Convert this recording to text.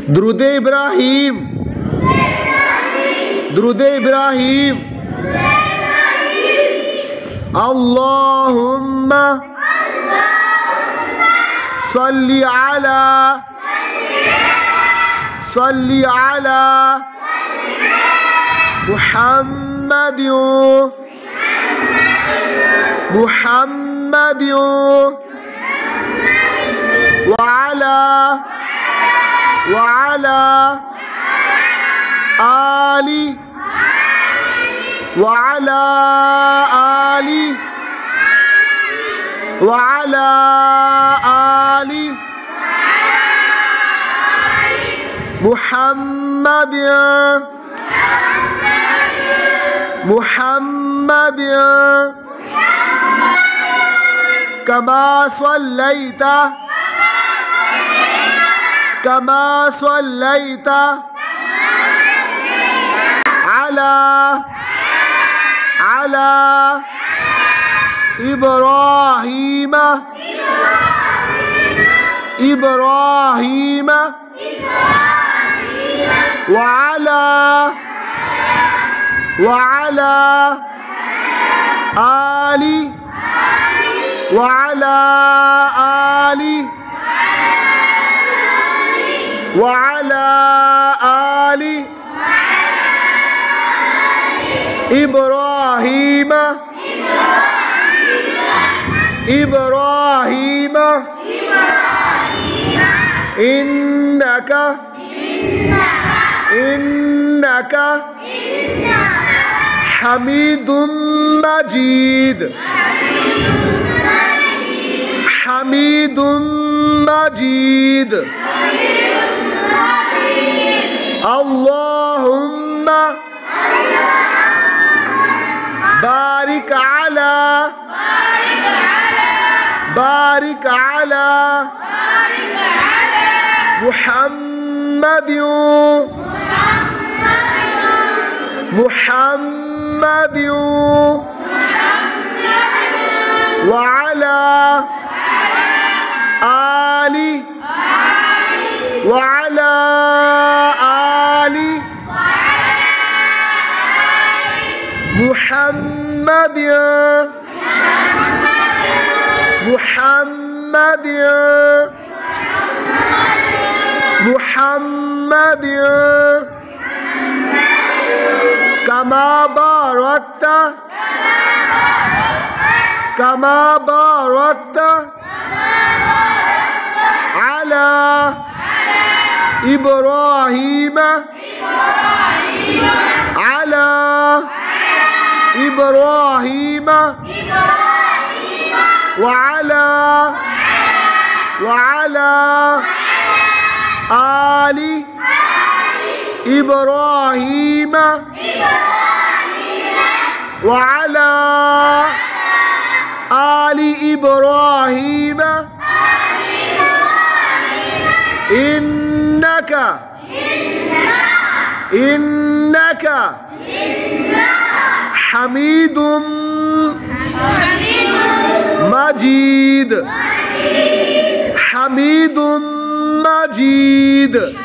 درود إبراهيم درود إبراهيم اللهم صل على محمد وعلى آل محمد كما صليت على إبراهيم وعلى آل إبراهيم إنك حميد مجيد اللهم بارك على محمد وعلى آل محمد كما باركت على إبراهيم وعلى آل إبراهيم وعلى آل إبراهيم إنك حميد مجيد